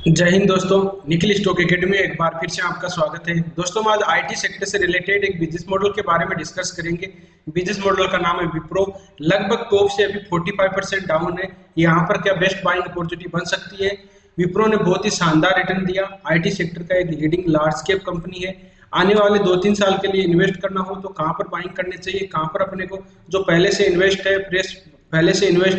जय हिंद दोस्तों। Nikhil stock academy में एक बार फिर से आपका स्वागत है। दोस्तों, हम आज आईटी सेक्टर से रिलेटेड एक बिजनेस मॉडल के बारे में डिस्कस करेंगे। बिजनेस मॉडल का नाम है विप्रो। लगभग टॉप से अभी 45% डाउन है। यहाँ पर क्या बेस्ट बाइंग अपॉर्चुनिटी बन सकती है? विप्रो ने बहुत ही शानदार रिटर्न दिया। आईटी सेक्टर का एक लीडिंग लार्ज कैप कंपनी है। आने वाले 2-3 साल के लिए इन्वेस्ट करना हो तो कहाँ पर बाइंग करनी चाहिए, कहाँ पर अपने को जो पहले से इन्वेस्ट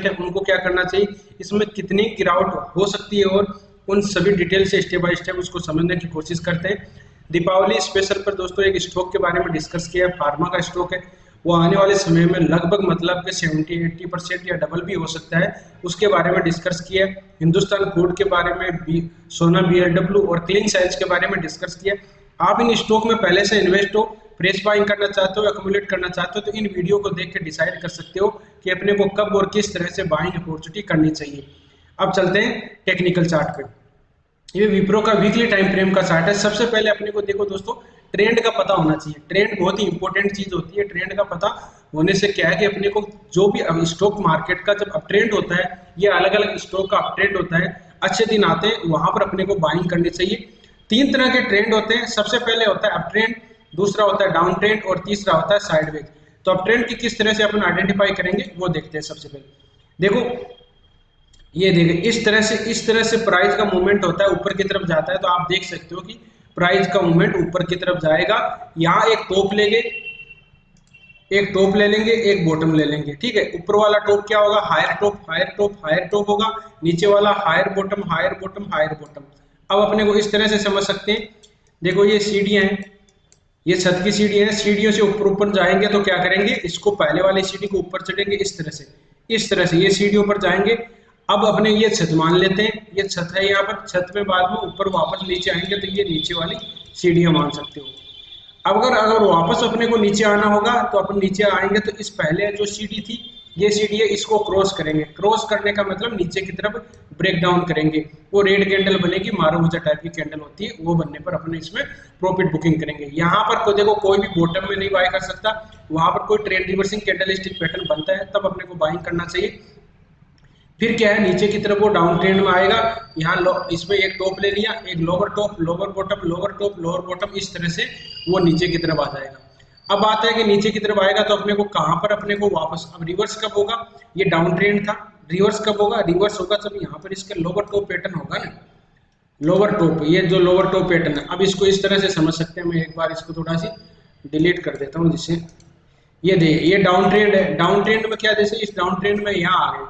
है उनको क्या करना चाहिए, इसमें कितनी गिरावट हो सकती है, और उन सभी डिटेल से स्टेप बाय स्टेप उसको समझने की कोशिश करते हैं। दीपावली स्पेशल पर दोस्तों एक स्टॉक के बारे में डिस्कस किया है। फार्मा का स्टॉक है, वो आने वाले समय में लगभग मतलब कि 70-80% या डबल भी हो सकता है, उसके बारे में डिस्कस किया है। हिंदुस्तान फूड के बारे में, सोना बीएलडब्ल्यू और क्लीन साइंस के बारे में डिस्कस किया। आप इन स्टॉक में पहले से इन्वेस्ट हो, फ्रेश बाइंग करना चाहते हो, एक्यूमुलेट करना चाहते हो, तो इन वीडियो को देख के डिसाइड कर सकते हो कि अपने को कब और किस तरह से बाइंग अपॉर्चुनिटी करनी चाहिए। अब चलते हैं टेक्निकल चार्ट पे। ये विप्रो का वीकली टाइम फ्रेम का चार्ट है। सबसे पहले अपने को देखो दोस्तों, ट्रेंड का पता होना चाहिए। ट्रेंड बहुत ही इंपॉर्टेंट चीज होती है। ट्रेंड का पता होने से क्या है कि अपने को जो भी स्टॉक मार्केट का जब अप ट्रेंड होता है, ये अलग अलग स्टॉक का अप ट्रेंड होता है, अच्छे दिन आते हैं, वहां पर अपने को बाइंग करनी चाहिए। 3 तरह के ट्रेंड होते हैं। सबसे पहले होता है अप ट्रेंड, दूसरा होता है डाउन ट्रेंड और तीसरा होता है साइडवेज। तो अप ट्रेंड की किस तरह से अपन आइडेंटिफाई करेंगे वो देखते हैं। सबसे पहले देखो, ये देखिए इस तरह से प्राइस का मूवमेंट होता है, ऊपर की तरफ जाता है। तो आप देख सकते हो कि प्राइस का मूवमेंट ऊपर की तरफ जाएगा। यहाँ एक टॉप ले लेंगे, एक बॉटम ले लेंगे, ठीक है। ऊपर वाला टॉप क्या होगा? Higher top, higher top, higher top होगा। नीचे वाला higher bottom, higher bottom, higher bottom. अब अपने को इस तरह से समझ सकते हैं। देखो ये सीढ़ियां हैं, ये छत की सीढ़ी है। सीढ़ियों से ऊपर ऊपर जाएंगे तो क्या करेंगे, इसको पहले वाली सीढ़ी को ऊपर चढ़ेंगे इस तरह से ये सीढ़ियों पर जाएंगे। अब अपने ये छत मान लेते हैं, ये छत है। यहाँ पर छत पे बाद में ऊपर वापस नीचे आएंगे तो ये नीचे वाली सीढ़ियां मान सकते हो। अब अगर अगर वापस अपने को नीचे आना होगा तो अपन नीचे आएंगे तो इस पहले जो सीढ़ी थी, ये सीढ़ी है, इसको क्रॉस करेंगे। क्रॉस करने का मतलब नीचे की तरफ ब्रेक डाउन करेंगे। वो रेड कैंडल बनेगी, मारूजा टाइप की कैंडल होती है, वो बनने पर अपने इसमें प्रॉफिट बुकिंग करेंगे। यहाँ पर को देखो, कोई भी बॉटम में नहीं बाय कर सकता। वहां पर कोई trend reversing candle stick pattern बनता है, तब अपने को बाइंग करना चाहिए। फिर क्या है, नीचे की तरफ वो डाउन ट्रेंड में आएगा। यहाँ इसमें एक टॉप ले लिया, एक lower top, lower bottom, lower top, lower bottom, इस तरह से वो नीचे की तरफ आ जाएगा। अब बात है कि नीचे की तरफ आएगा तो अपने को कहाँ पर अपने को वापस, अब रिवर्स कब होगा? ये डाउन ट्रेंड था, रिवर्स कब होगा? रिवर्स होगा जब यहाँ पर इसका लोअर टॉप पैटर्न होगा ना, लोअर टॉप, ये जो लोअर टॉप पैटर्न है। अब इसको इस तरह से समझ सकते हैं। मैं एक बार इसको थोड़ा सी डिलीट कर देता हूँ, जिससे ये दे, ये डाउन ट्रेंड है। डाउन ट्रेंड में क्या, जैसे इस डाउन ट्रेंड में यहाँ आ गए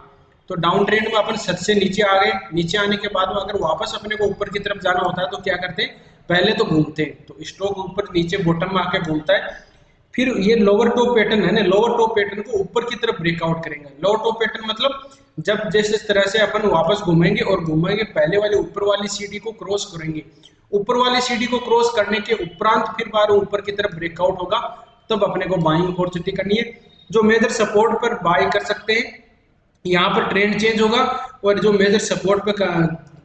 तो डाउन ट्रेंड में अपन छत से नीचे आ गए। नीचे आने के बाद में अगर वापस अपने को ऊपर की तरफ जाना होता है तो क्या करते हैं, पहले तो घूमते हैं। तो स्टॉक ऊपर नीचे बॉटम में आके घूमता है। फिर ये लोअर टॉप पैटर्न है ना, लोअर टॉप पैटर्न को ऊपर की तरफ ब्रेकआउट करेंगे। लोअर टॉप पैटर्न मतलब जब जैसे इस तरह से अपन वापस घूमेंगे और घूमेंगे, पहले वाली ऊपर वाली सीढ़ी को क्रॉस करेंगे। ऊपर वाली सीढ़ी को क्रॉस करने के उपरांत फिर बार ऊपर की तरफ ब्रेकआउट होगा, तब अपने को बाइंग अपॉर्चुनिटी करनी है। जो मेजर सपोर्ट पर बाय कर सकते हैं, यहाँ पर ट्रेंड चेंज होगा। और जो मेजर सपोर्ट पे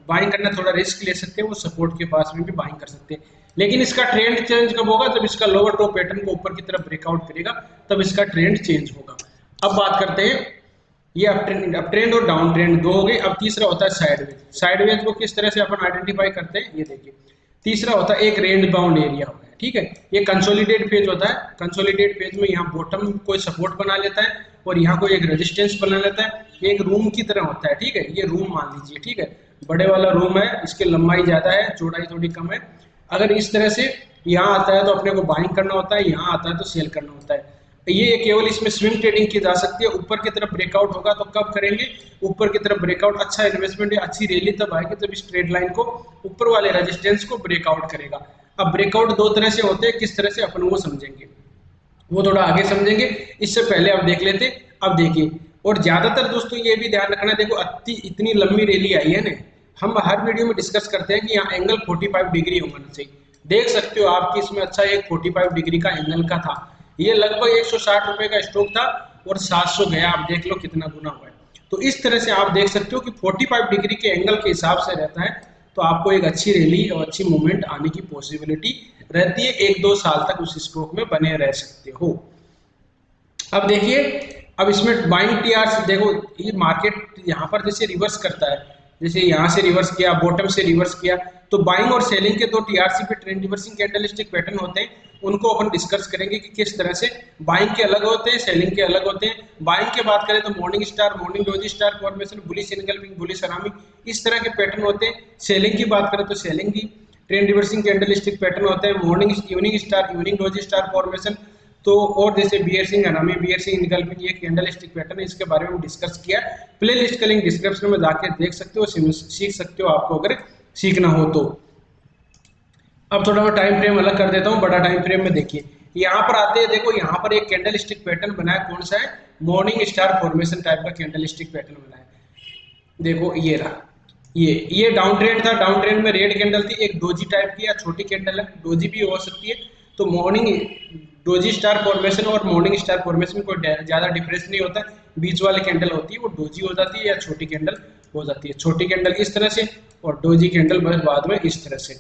बाइंग करना थोड़ा रिस्क ले सकते हैं, वो सपोर्ट के पास में भी बाइंग कर सकते हैं। लेकिन इसका ट्रेंड चेंज कब होगा? जब इसका लोअर टॉप पैटर्न को ऊपर की तरफ ब्रेकआउट करेगा, तब इसका ट्रेंड चेंज होगा। अब बात करते हैं, ये अप ट्रेंड और डाउन ट्रेंड दो हो गए। अब तीसरा होता है साइडवेज। साइडवेज को किस तरह से अपन आइडेंटिफाई करते हैं, ये देखिए। तीसरा होता है एक रेंज बाउंड एरिया होता है, ठीक है। ये कंसोलिडेट फेज होता है। कंसोलिडेट फेज में यहाँ बॉटम कोई सपोर्ट बना लेता है और यहाँ कोई एक रेजिस्टेंस बना लेता है। ये एक रूम की तरह होता है, ठीक है। ये रूम मान लीजिए, ठीक है। बड़े वाला रूम है, इसकी लंबाई ज्यादा है, चौड़ाई थोड़ी कम है। अगर इस तरह से यहाँ आता है तो अपने को बाइंग करना होता है, यहाँ आता है तो सेल करना होता है। ये केवल इसमें स्विंग ट्रेडिंग की जा सकती है। ऊपर की तरफ ब्रेकआउट होगा तो कब करेंगे? ऊपर की तरफ ब्रेकआउट, अच्छा इन्वेस्टमेंट या अच्छी रैली तब आएगी जब इस ट्रेड लाइन को, ऊपर वाले रेजिस्टेंस को ब्रेकआउट करेगा। अब ब्रेकआउट दो तरह से होते हैं, किस तरह से अपन वो समझेंगे, वो थोड़ा आगे समझेंगे। इससे पहले आप देख लेते। अब देखिए, और ज्यादातर दोस्तों ये भी ध्यान रखना, देखो इतनी लंबी रैली आई है ना, हम हर वीडियो में डिस्कस करते हैं कि यहाँ एंगल 45 डिग्री होना चाहिए। देख सकते हो आपकी इसमें अच्छा एक 45 डिग्री का एंगल का था। ये लगभग 160 रुपए का स्टॉक था और 700 गया। आप देख लो कितना गुना हुआ है। तो इस तरह से आप देख सकते हो कि 45 डिग्री के एंगल के हिसाब से रहता है, तो आपको एक अच्छी रैली और अच्छी मूवमेंट आने की पॉसिबिलिटी रहती है। 1-2 साल तक उस स्टॉक में बने रह सकते हो। अब देखिए, अब इसमें बाइंग टीआर देखो, ये मार्केट यहाँ पर जैसे रिवर्स करता है, जैसे यहाँ से रिवर्स किया, बॉटम से रिवर्स किया, तो बाइंग और सेलिंग के दो TRCP trend reversing candlestick pattern होते हैं, उनको अपन डिस्कस करेंगे कि किस तरह से बाइंग के अलग होते हैं, सेलिंग के अलग होते हैं। बाइंग की बात करें तो morning star, morning doji star formation, bullish engulfing, bullish हरामी, इस तरह के पैटर्न होते हैं। सेलिंग की बात करें तो सेलिंग की ट्रेंड रिवर्सिंग कैंडलस्टिक पैटर्न होते हैं, morning evening star, evening doji star formation. तो और जैसे बियर सिंह हरामी, बियर सिंह एनगल्फिंग, ये कैंडलस्टिक पैटर्न है, इसके बारे में डिस्कस किया। प्ले लिस्ट का लिंक डिस्क्रिप्शन में जाके देख सकते हो, सीख सकते हो आपको अगर सीखना हो तो। अब थोड़ा मैं टाइम फ्रेम अलग कर देता हूँ, बड़ा टाइम फ्रेम में देखिए यहाँ पर आते हैं, देखो यहाँ पर एक कैंडलस्टिक पैटर्न बना है, कौन सा है, मॉर्निंग स्टार फॉर्मेशन टाइप का कैंडलस्टिक पैटर्न बना है। देखो ये रहा, ये डाउन ट्रेंड था, डाउन ट्रेंड में रेड कैंडल थी, एक डोजी टाइप की या छोटी कैंडल है, डोजी भी हो सकती है। तो मॉर्निंग डोजी स्टार फॉर्मेशन और मॉर्निंग स्टार फॉर्मेशन को ज्यादा डिफरेंस नहीं होता, बीच वाली कैंडल होती है वो डोजी हो जाती है या छोटी कैंडल हो जाती है। छोटी कैंडल इस तरह से और डोजी कैंडल बस बाद में इस तरह से,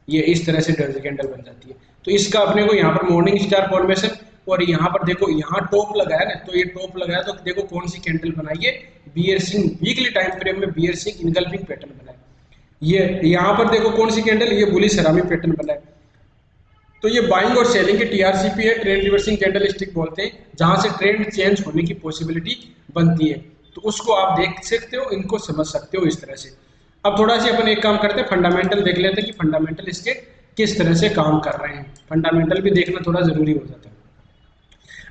ये इस तरह से डोजी कैंडल बन जाती है। तो इसका अपने को यहाँ पर मॉर्निंग स्टार फॉर्मेशन, और यहाँ पर देखो यहाँ टॉप लगाया ना, तो ये टॉप लगाया तो देखो कौन सी कैंडल बनाई है, bearish weekly time frame में बियर सिंह इनगल्फिंग पैटर्न बना है। ये यहाँ पर देखो कौन सी कैंडल, ये बुलिश हरामी पैटर्न बना है। तो ये बाइंग और सेलिंग के टीआरसीपी है, ट्रेंड रिवर्सिंग कैंडलस्टिक बोलते हैं, जहां से ट्रेंड चेंज होने की पॉसिबिलिटी बनती है। तो उसको आप देख सकते हो, इनको समझ सकते हो इस तरह से। अब थोड़ा सा अपन एक काम करते हैं, फंडामेंटल देख लेते हैं कि फंडामेंटल इसके किस तरह से काम कर रहे हैं। फंडामेंटल भी देखना थोड़ा जरूरी हो जाता है।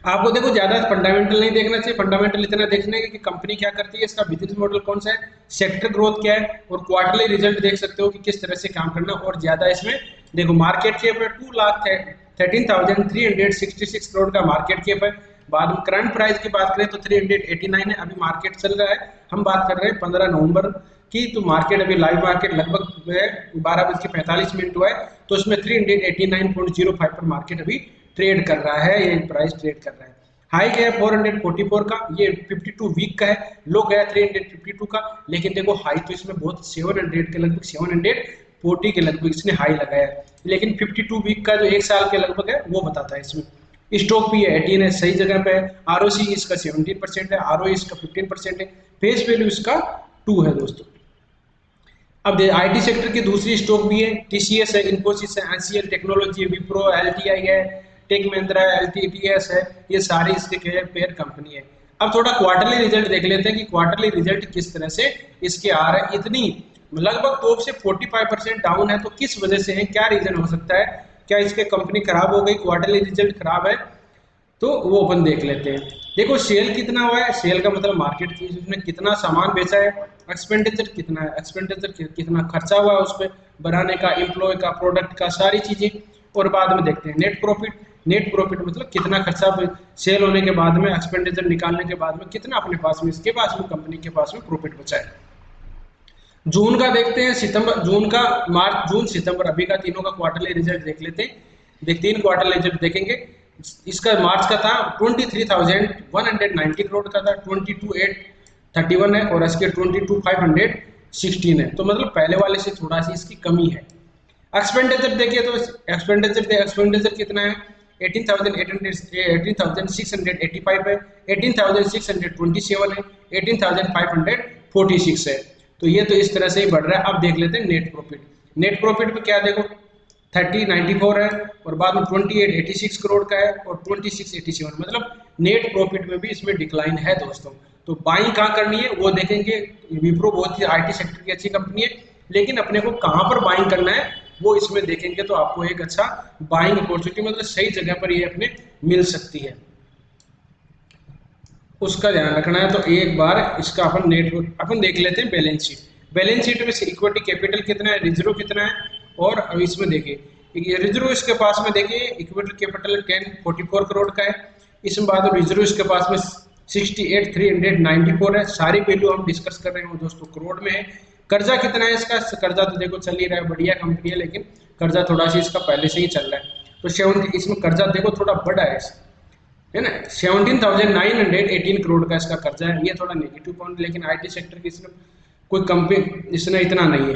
आपको देखो ज्यादा फंडामेंटल नहीं देखना चाहिए, फंडामेंटल इतना देखना है कि कंपनी क्या करती है, इसका बिजनेस मॉडल कौन सा है, सेक्टर ग्रोथ क्या है, और क्वार्टरली रिजल्ट देख सकते हो कि किस तरह से काम करना। और ज्यादा इसमें देखो मार्केट कैप है 2,13,366 करोड़ का मार्केट कैप है। बाद में करंट प्राइस की बात करें तो 389 है, अभी मार्केट चल रहा है, हम बात कर रहे हैं 15 नवंबर की। तो मार्केट अभी लाइव मार्केट लगभग 12:45 हुआ है, तो उसमें 389.05 पर मार्केट अभी ट्रेड कर रहा है, ये प्राइस ट्रेड कर रहा है। हाई गया 444 का, ये 52 वीक का है, लो गया 352 का, लेकिन देखो हाई तो इसमें बहुत 700 के लगभग 740 के लगभग इसने हाई लगाया है, लेकिन 52 वीक का जो एक साल के लगभग है वो बताता है इसमें। स्टॉक भी 18 है, सही जगह पे है। आरओसी इसका 17% है, आरओई इसका 15% है, फेस वैल्यू इसका 2 है दोस्तों। अब आईटी सेक्टर की दूसरी स्टॉक भी है, टीसीएस है, इन्फोसिस है, एचसीएल टेक्नोलॉजी है, विप्रो, एलटीआई है, टेक महिंद्रा है, एलटीटीएस है, ये सारी इसके पेयर कंपनी है। अब थोड़ा क्वार्टरली रिजल्ट देख लेते हैं कि क्वार्टरली रिजल्ट किस तरह से इसके आ रहे हैं। इतनी लगभग टॉप से 45% डाउन है, तो किस वजह से है, क्या रीजन हो सकता है, क्या इसके कंपनी खराब हो गई, क्वार्टरली रिजल्ट खराब है, तो वो अपन देख लेते हैं। देखो सेल कितना हुआ है, सेल का मतलब मार्केट की उसने कितना सामान बेचा है, एक्सपेंडिचर कितना है, एक्सपेंडिचर कितना खर्चा हुआ है उस पर बनाने का, एम्प्लॉय का, प्रोडक्ट का, सारी चीजें। और बाद में देखते हैं नेट प्रॉफिट, नेट प्रॉफिट मतलब कितना खर्चा सेल होने के बाद में, एक्सपेंडिचर निकालने के बाद में कितना अपने पास में, इसके पास में, कंपनी के पास में प्रॉफिट बचा है। जून का देखते हैं, सितंबर, जून का, मार्च, जून, सितंबर, अभी का तीनों का क्वार्टरली रिजल्ट देख लेते हैं। 3 क्वार्टरली रिजल्ट देखेंगे। इसका मार्च का था 23,190 करोड़ का था, 22,831 है, और इसके 22,516 है, तो मतलब पहले वाले से थोड़ा सी इसकी कमी है। एक्सपेंडिचर देखिए तो एक्सपेंडिचर कितना है, 18,685 है, 18,627 है, 18,546 है। तो ये तो इस तरह से ही बढ़ रहा है। अब देख लेते हैं नेट प्रॉफिट। नेट प्रॉफिट में क्या देखो 3094 है, और बाद में 2886 करोड़ का है, और 2687, मतलब नेट प्रॉफिट में भी इसमें डिक्लाइन है दोस्तों। तो बाइंग कहाँ करनी है वो देखेंगे। विप्रो बहुत ही आईटी सेक्टर की अच्छी कंपनी है, लेकिन अपने को कहाँ पर बाइंग करना है वो इसमें देखेंगे, तो आपको एक अच्छा बाइंग अपॉर्चुनिटी, मतलब सही जगह पर ये अपने मिल सकती है, उसका ध्यान रखना है। तो एक बार इसका अपन देख लेते हैं बैलेंस शीट। बैलेंस शीट में से इक्विटी कैपिटल कितना है, रिजर्व कितना है, और अब इसमें देखिए रिजर्व इसके पास में देखिए इक्विटी कैपिटल 1044 करोड़ का है, इसमें बाद रिजर्व इसके पास में 68,394 है। सारी वैल्यू हम डिस्कस कर रहे हैं दोस्तों करोड़ में है। कर्जा कितना है इसका, कर्जा तो देखो चल ही रहा है, बढ़िया कंपनी है, लेकिन कर्जा थोड़ा सा इसका पहले से ही चल रहा है, तो 70, इसमें कर्जा देखो थोड़ा बड़ा है ना, 17,918 करोड़ का इसका कर्जा है, ये थोड़ा नेगेटिव पॉइंट, लेकिन आईटी सेक्टर की इसमें कोई कंपनी इसने इतना नहीं है।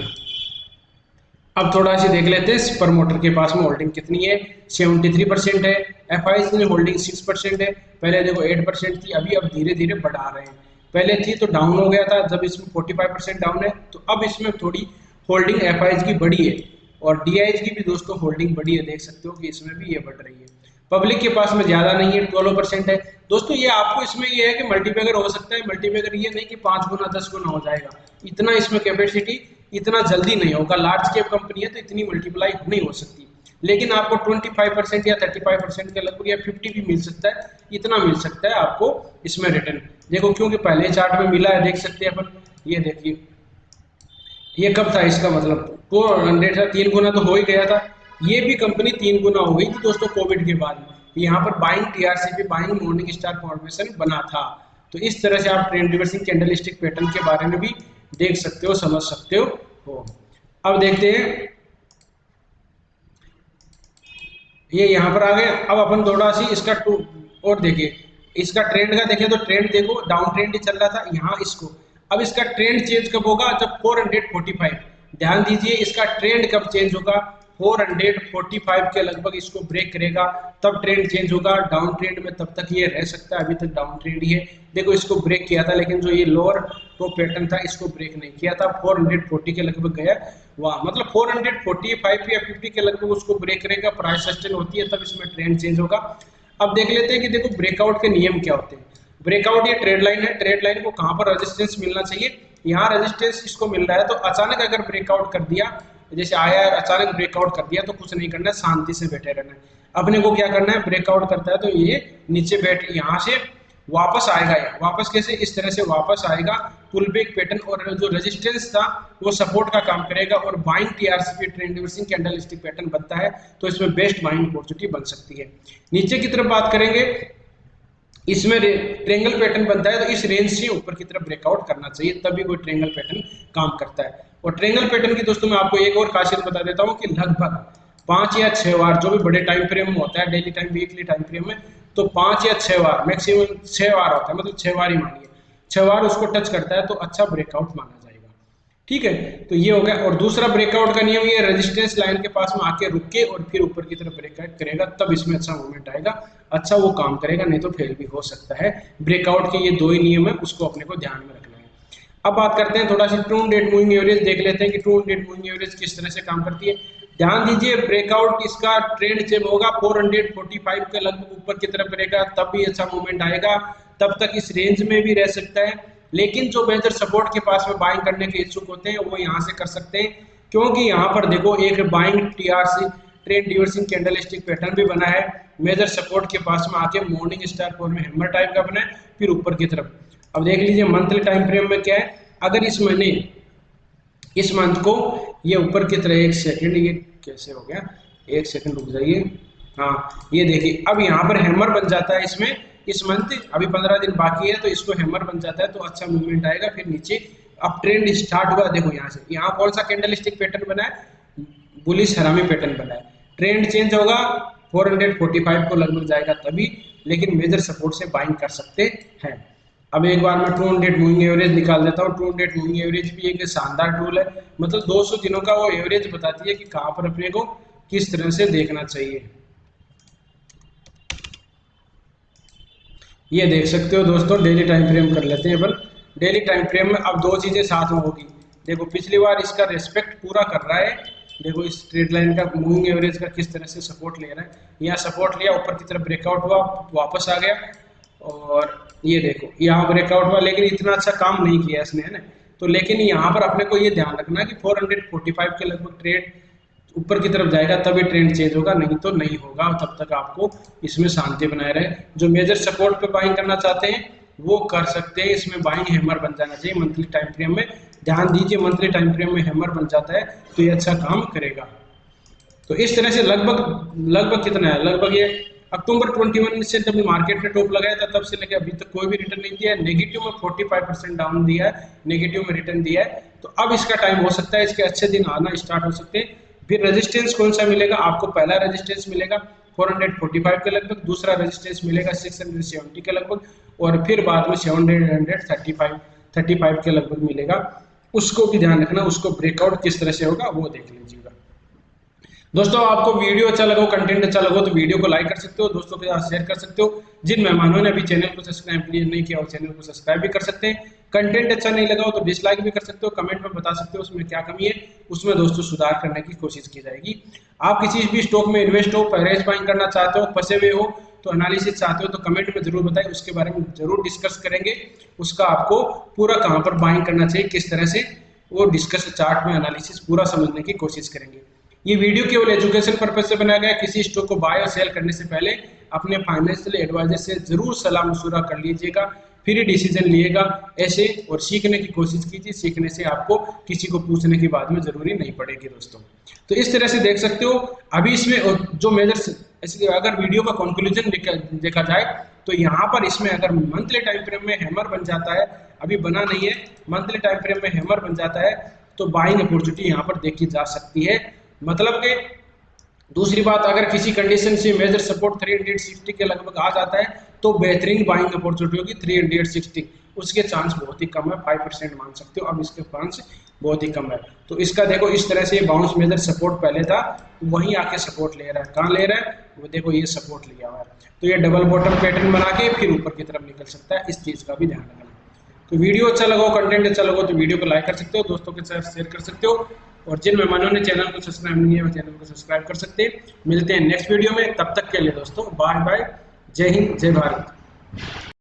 अब थोड़ा सा देख लेते हैं प्रमोटर के पास में होल्डिंग कितनी है, 73% है, एफआईसी में होल्डिंग 6% है, पहले देखो 8% थी, अभी अब धीरे धीरे बढ़ा रहे हैं। पहले थी तो डाउन हो गया था, जब इसमें 45% डाउन है तो अब इसमें थोड़ी होल्डिंग एफआईज की बढ़ी है और डीआईज की भी दोस्तों होल्डिंग बढ़ी है, देख सकते हो कि इसमें भी ये बढ़ रही है। पब्लिक के पास में ज्यादा नहीं है, 12% है दोस्तों। ये आपको इसमें ये है कि मल्टीबैगर हो सकता है, मल्टीबैगर ये नहीं कि 5 गुना 10 गुना हो जाएगा, इतना इसमें कैपेसिटी इतना जल्दी नहीं होगा। लार्ज कैप कंपनी है तो इतनी मल्टीप्लाई नहीं हो सकती, लेकिन आपको 25% या 35% के लगभग या 50 भी मिल सकता है, इतना मिल सकता है आपको इसमें रिटर्न। देखो क्योंकि पहले चार्ट में मिला है, देख सकते हैं अपन, ये देखिए ये कब था, इसका मतलब 400 था, 3 गुना तो हो ही गया था। ये भी कंपनी 3 गुना हो गई थी दोस्तों कोविड के बाद में। यहाँ पर buying TRCP buying morning star formation बना था। तो इस तरह से आप ट्रेंड रिवर्सिंग कैंडलस्टिक पैटर्न के बारे में भी देख सकते हो, समझ सकते हो। अब देखते हैं, ये यहाँ पर आ गए। अब अपन थोड़ा सी इसका और देखिए, इसका ट्रेंड का देखें तो ट्रेंड देखो डाउन ट्रेंड ही चल रहा था यहाँ इसको। अब इसका ट्रेंड चेंज कब होगा, जब 445, ध्यान दीजिए इसका ट्रेंड कब चेंज होगा, 445 के लगभग इसको ब्रेक करेगा तब ट्रेंड चेंज होगा। डाउन ट्रेंड में तब तक ये रह सकता है, अभी तक डाउन ट्रेंड ही है। देखो इसको ब्रेक किया था, लेकिन जो ये लोअर तो पैटर्न था इसको ब्रेक नहीं किया था, 440 के लगभग गया। वाह, मतलब 445 या 50 के लगभग उसको ब्रेक करेगा, प्राइस सस्टेन होती है तब इसमें ट्रेंड चेंज होगा। अब देख लेते हैं कि देखो ब्रेकआउट के नियम क्या होते हैं। ब्रेकआउट ये ट्रेड लाइन है, ट्रेड लाइन को कहां पर रेजिस्टेंस मिलना चाहिए, यहाँ रेजिस्टेंस इसको मिल रहा है। तो अचानक अगर ब्रेकआउट कर दिया, जैसे आया अचानक ब्रेकआउट कर दिया, तो कुछ नहीं करना है, शांति से बैठे रहना है। अपने को क्या करना है, ब्रेकआउट करता है तो ये नीचे बैठ यहाँ से वापस आएगा, या वापस कैसे, इस तरह से वापस आएगा पुल बैक पैटर्न, और जो रेजिस्टेंस था वो सपोर्ट का काम करेगा और buying TRCP trend reversing candlestick pattern बनता है, तो इसमें बेस्ट बाइंग अपॉर्चुनिटी बन सकती है। नीचे की तरफ बात करेंगे, इसमें ट्रेंगल पैटर्न बनता है तो इस रेंज से ऊपर की तरफ ब्रेकआउट करना चाहिए, तभी कोई ट्रेंगल पैटर्न काम करता है। और ट्रेंगल पैटर्न की दोस्तों मैं आपको एक और खासियत बता देता हूं कि लगभग 5 या 6 बार, जो भी बड़े टाइम फ्रेम में होता है, daily time weekly time frame में, तो 5 या 6 बार, मैक्सिमम 6 बार होता है, मतलब 6 बार ही मानिए, 6 बार उसको टच करता है तो अच्छा ब्रेकआउट माना जाएगा। ठीक है, तो ये हो गया। और दूसरा ब्रेकआउट का नियम, ये रेजिस्टेंस लाइन के पास में आके रुक के और फिर ऊपर की तरफ ब्रेकआउट करेगा, तब इसमें अच्छा मूवमेंट आएगा, अच्छा वो काम करेगा, नहीं तो फेल भी हो सकता है। ब्रेकआउट के ये 2 ही नियम है, उसको अपने को ध्यान में रखना है। अब बात करते हैं थोड़ा सा ट्रू डेट मूविंग एवरेज, देख लेते हैं कि ट्रू डेट मूविंग एवरेज किस तरह से काम करती है। ध्यान दीजिए, ब्रेकआउट इसका ट्रेंड जब होगा 445 के लगभग ऊपर की तरफ रहेगा, तब भी अच्छा मूवमेंट आएगा, तब तक इस रेंज में भी रह सकता है। लेकिन जो मेजर सपोर्ट के पास में बाइंग करने के इच्छुक होते हैं वो यहाँ से कर सकते हैं, क्योंकि यहाँ पर देखो एक buying TRC trend reversing candlestick pattern भी बना है, मेजर सपोर्ट के पास में आके मॉर्निंग स्टार फॉर्म में हैमर टाइप का बना है, फिर ऊपर की तरफ। अब देख लीजिए मंथली टाइम फ्रेम में क्या है, अगर इस महीने इस मंथ को ये ऊपर की तरह, एक सेकंड, ये कैसे हो गया, एक सेकंड रुक जाइए, हाँ ये देखिए, अब यहाँ पर हैमर बन जाता है इसमें, इस मंथ अभी 15 दिन बाकी है तो इसको हैमर बन जाता है तो अच्छा मूवमेंट आएगा। फिर नीचे अब ट्रेंड स्टार्ट हुआ, देखो यहाँ से, यहाँ कौन सा कैंडलस्टिक पैटर्न बना है, बुलिश हरामी पैटर्न बना है, ट्रेंड चेंज होगा 445 को लगभग जाएगा तभी, लेकिन मेजर सपोर्ट से बाइंग कर सकते हैं। अब एक बार मैं ट्रू डेट मूविंग एवरेज निकाल देता हूँ। ट्रू डेट मूविंग एवरेज भी एक शानदार टूल है, मतलब 200 दिनों का वो एवरेज बताती है कि कहाँ पर अपने को किस तरह से देखना चाहिए। ये देख सकते हो दोस्तों, डेली टाइम फ्रेम कर लेते हैं अपन। डेली टाइम फ्रेम में अब 2 चीजें साथ में होगी। देखो पिछली बार इसका रेस्पेक्ट पूरा कर रहा है, देखो इस ट्रेड लाइन का मूविंग एवरेज का किस तरह से सपोर्ट ले रहा है, यहाँ सपोर्ट लिया, ऊपर की तरफ ब्रेकआउट हुआ, वापस आ गया, और ये देखो यहाँ ब्रेकआउट हुआ, लेकिन इतना अच्छा काम नहीं किया इसने, है ना। तो लेकिन यहाँ पर अपने को ये ध्यान रखना कि 445 के लगभग ट्रेड ऊपर की तरफ जाएगा तभी ट्रेंड चेंज होगा, नहीं तो नहीं होगा, तब तक आपको इसमें शांति बनाए रहे। जो मेजर सपोर्ट पे बाइंग करना चाहते हैं वो कर सकते हैं, इसमें बाइंग हैमर बन जाना चाहिए मंथली टाइम फ्रेम में। ध्यान दीजिए, मंथली टाइम फ्रेम में हैमर बन जाता है तो ये अच्छा काम करेगा। तो इस तरह से लगभग कितना है, लगभग ये अक्टूबर 21 से जब मार्केट ने टॉप लगाया था तब से लेकर अभी तक कोई भी रिटर्न नहीं दिया है। नेगेटिव में 45% डाउन दिया है, नेगेटिव में रिटर्न दिया है। तो अब इसका टाइम हो सकता है, इसके अच्छे दिन आना स्टार्ट हो सकते हैं। फिर रेजिस्टेंस कौन सा मिलेगा आपको, पहला रेजिस्टेंस मिलेगा 445 के लगभग, दूसरा रेजिस्टेंस मिलेगा 670 के लगभग, और फिर बाद में 735 के लगभग मिलेगा। उसको भी ध्यान रखना, उसको ब्रेकआउट किस तरह से होगा वो देख लीजिएगा। दोस्तों आपको वीडियो अच्छा लगा हो, कंटेंट अच्छा लगा हो, तो वीडियो को लाइक कर सकते हो, दोस्तों के साथ शेयर कर सकते हो। जिन मेहमानों ने अभी चैनल को सब्सक्राइब नहीं किया हो, चैनल को सब्सक्राइब भी कर सकते हैं। कंटेंट अच्छा नहीं लगा हो तो डिसलाइक भी कर सकते हो, कमेंट में बता सकते हो उसमें क्या कमी है, उसमें दोस्तों सुधार करने की कोशिश की जाएगी। आप किसी भी स्टॉक में इन्वेस्ट हो, परहेज बाइंग करना चाहते हो, फंसे हुए हो, तो एनालिसिस चाहते हो तो कमेंट में जरूर बताएं, उसके बारे में जरूर डिस्कस करेंगे। उसका आपको पूरा कहाँ पर बाइंग करना चाहिए, किस तरह से, वो डिस्कस चार्ट में एनालिसिस पूरा समझने की कोशिश करेंगे। ये वीडियो केवल एजुकेशन पर्पज से बनाया गया है। किसी स्टॉक को बाय और सेल करने से पहले अपने फाइनेंशियल एडवाइजर से जरूर सलाह मशुरा कर लीजिएगा, फिर ही डिसीजन लिएगा ऐसे, और सीखने की कोशिश कीजिए। सीखने से आपको किसी को पूछने की बाद में जरूरी नहीं पड़ेगी दोस्तों। तो इस तरह से देख सकते हो अभी इसमें जो मेजर्स, अगर वीडियो का कंक्लूजन देखा जाए तो यहाँ पर इसमें अगर मंथली टाइम फ्रेम में हैमर बन जाता है, अभी बना नहीं है, मंथली टाइम फ्रेम में हैमर बन जाता है तो बाइंग अपॉर्चुनिटी यहाँ पर देखी जा सकती है। मतलब कि दूसरी बात, अगर किसी कंडीशन से मेजर सपोर्ट 360 के लगभग आ जाता है तो बेहतरीन बाइंग अपॉर्चुनिटी होगी 360। उसके चांस बहुत ही कम है, 5% मान सकते हो, अब इसके चांस बहुत ही कम है। तो इसका देखो इस तरह से बाउंस मेजर सपोर्ट पहले था, वहीं आके सपोर्ट ले रहा है। कहाँ ले रहा है वो देखो, ये सपोर्ट लिया हुआ है, तो ये डबल बॉटम पैटर्न बना के फिर ऊपर की तरफ निकल सकता है, इस चीज का भी ध्यान रखना। तो वीडियो अच्छा लगा हो, कंटेंट अच्छा लगा हो तो वीडियो को लाइक कर सकते हो, दोस्तों के साथ शेयर कर सकते हो, और जिन मेहमानों ने चैनल को सब्सक्राइब नहीं है वो चैनल को सब्सक्राइब कर सकते हैं। मिलते हैं नेक्स्ट वीडियो में, तब तक के लिए दोस्तों बाय बाय, जय हिंद जय भारत।